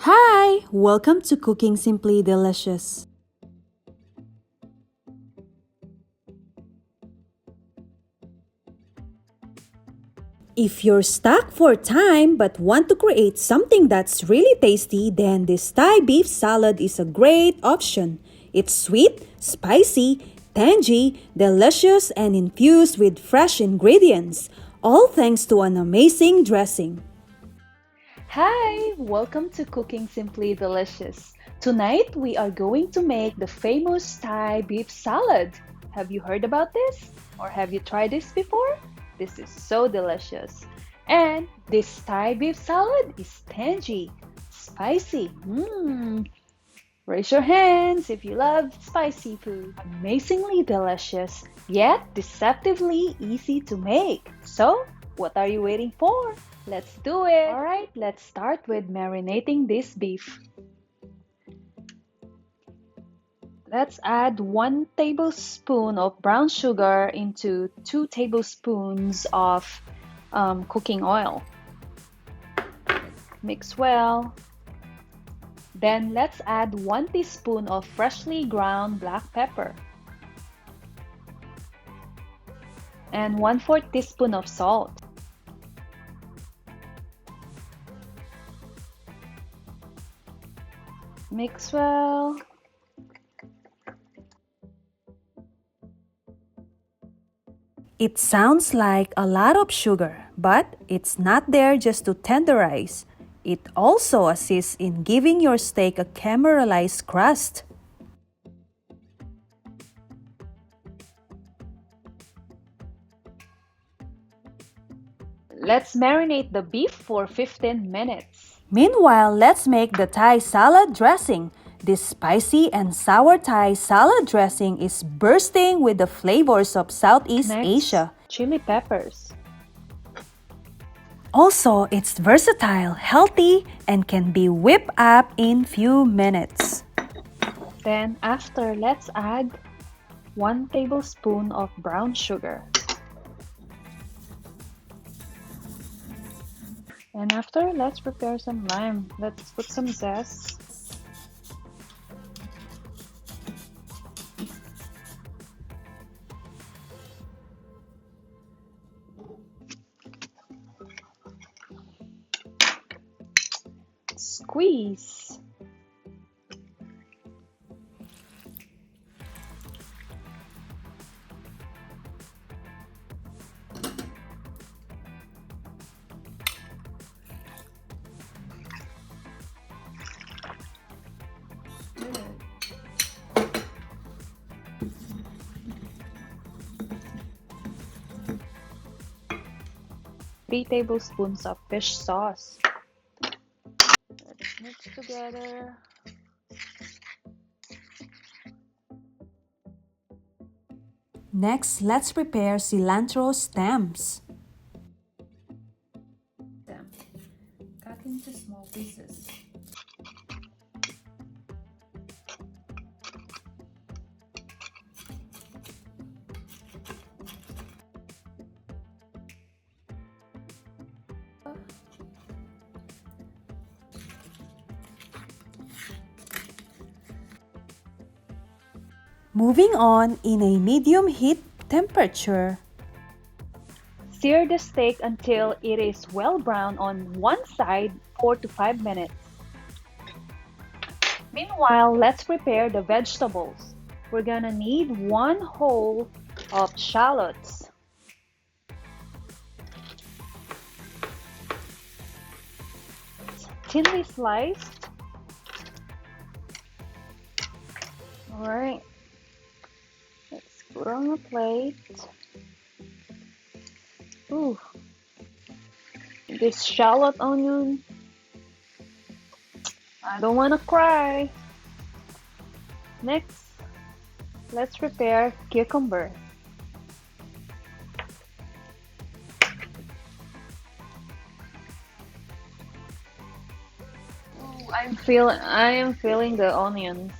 Hi! Welcome to Cooking Simply Delicious. If you're stuck for time but want to create something that's really tasty, then this Thai beef salad is a great option. It's sweet, spicy, tangy, delicious, and infused with fresh ingredients, all thanks to an amazing dressing. Hi, welcome to Cooking Simply Delicious. Tonight we are going to make the famous Thai beef salad. Have you heard about this? Or have you tried this before? This is so delicious. And this Thai beef salad is tangy, spicy. Raise your hands if you love spicy food. Amazingly delicious, yet deceptively easy to make. So, what are you waiting for? Let's do it! Alright, let's start with marinating this beef. Let's add 1 tablespoon of brown sugar into 2 tablespoons of cooking oil. Mix well. Then let's add 1 teaspoon of freshly ground black pepper and 1/4 teaspoon of salt. Mix well. It sounds like a lot of sugar, but it's not there just to tenderize. It also assists in giving your steak a caramelized crust. Let's marinate the beef for 15 minutes. Meanwhile, let's make the Thai salad dressing. This spicy and sour Thai salad dressing is bursting with the flavors of Southeast Next, Asia. chili peppers. Also, it's versatile, healthy, and can be whipped up in few minutes. Then after, let's add 1 tablespoon of brown sugar. And after, let's prepare some lime. Let's put some zest. Squeeze. Three tablespoons of fish sauce. Let's mix together. Next, let's prepare cilantro stems. Cut into small pieces. Moving on in a medium heat temperature. Sear the steak until it is well brown on one side 4 to 5 minutes. Meanwhile, let's prepare the vegetables. We're gonna need 1 whole of shallots. Thinly sliced. Alright. Let's put on a plate. Ooh. This shallot onion. I don't want to cry. Next, let's prepare cucumber. Ooh, I am feeling the onions.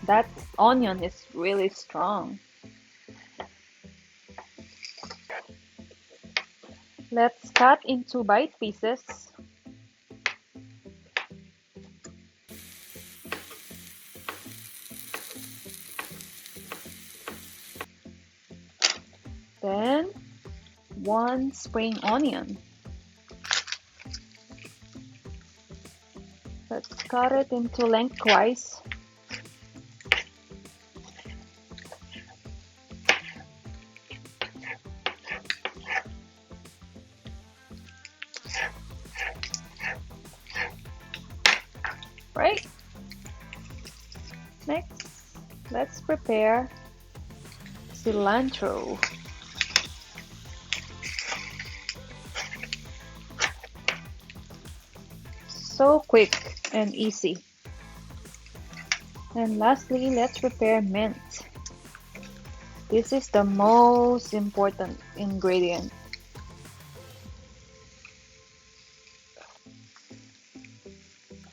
That onion is really strong. Let's cut into bite pieces. Then 1 spring onion. Let's cut it into lengthwise. Right? Next, let's prepare cilantro. So quick and easy. And lastly, let's prepare mint. This is the most important ingredient.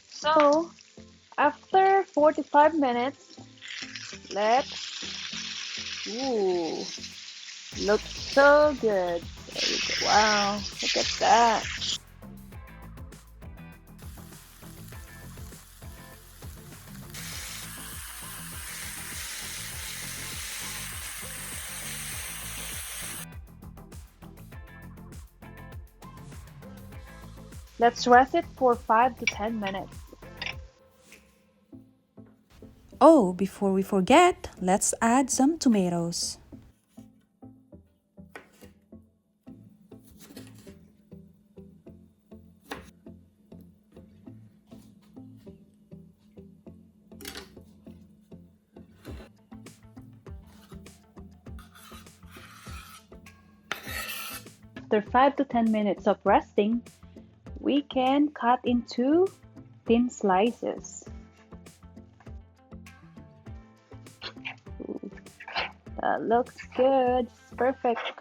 So, after 45 minutes, ooh, looks so good. There you go. Wow, look at that. Let's rest it for 5 to 10 minutes. Oh, before we forget, let's add some tomatoes. After 5 to 10 minutes of resting, we can cut into thin slices. Ooh, that looks good. It's perfect.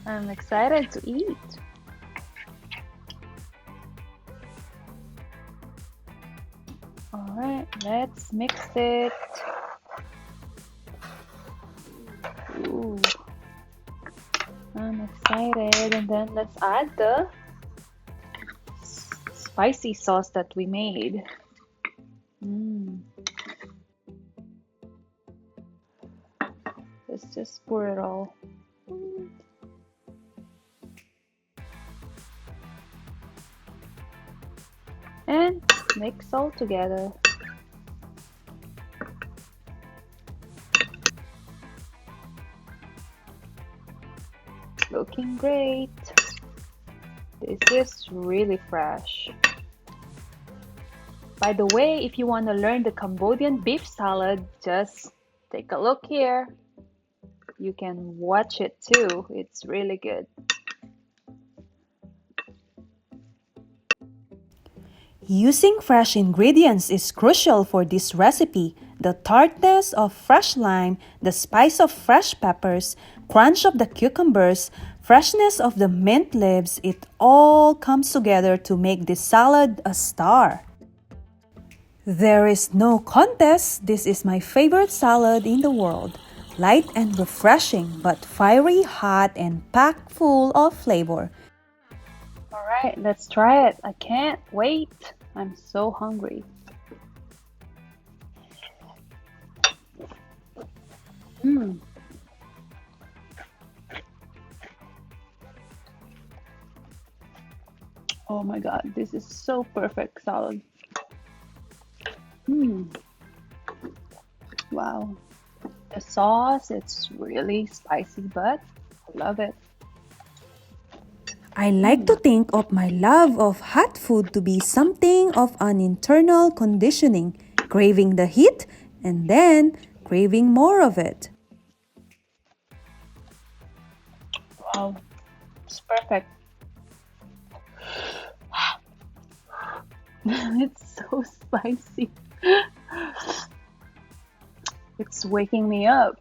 I'm excited to eat. Alright, let's mix it. Ooh, I'm excited. And then let's add the spicy sauce that we made. Let's just pour it all. And mix all together. Looking great. This is really fresh. By the way, if you want to learn the Cambodian beef salad, just take a look here. You can watch it too. It's really good. Using fresh ingredients is crucial for this recipe. The tartness of fresh lime, the spice of fresh peppers, crunch of the cucumbers, freshness of the mint leaves, it all comes together to make this salad a star. There is no contest. This is my favorite salad in the world. Light and refreshing, but fiery, hot, and packed full of flavor. Alright, let's try it. I can't wait. I'm so hungry. Oh my god, this is so perfect salad. Wow. The sauce, it's really spicy, but I love it. I like to think of my love of hot food to be something of an internal conditioning, craving the heat and then craving more of it. Wow, it's perfect. It's so spicy. It's waking me up.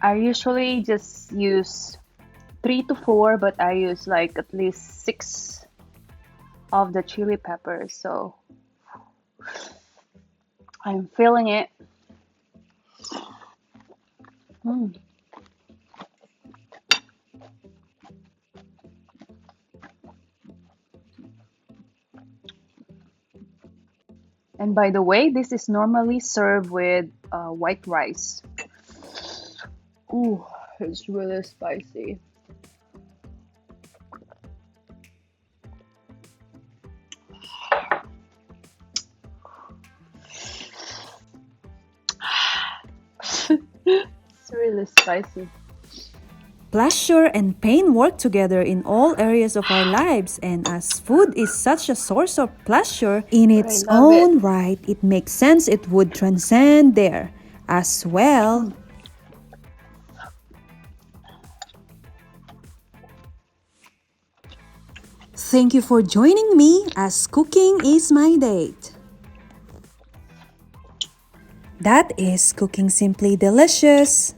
I usually just use 3 to 4, but I use like at least 6 of the chili peppers. So I'm feeling it. Mm. And by the way, this is normally served with white rice. Ooh, it's really spicy. It's really spicy. Pleasure and pain work together in all areas of our lives, and as food is such a source of pleasure in I its love it. own right, it makes sense it would transcend there as well. Thank you for joining me as cooking is my date. That is Cooking Simply Delicious.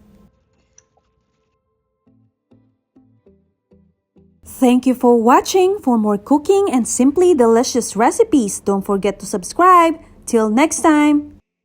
Thank you for watching. For more cooking and simply delicious recipes, don't forget to subscribe. Till next time.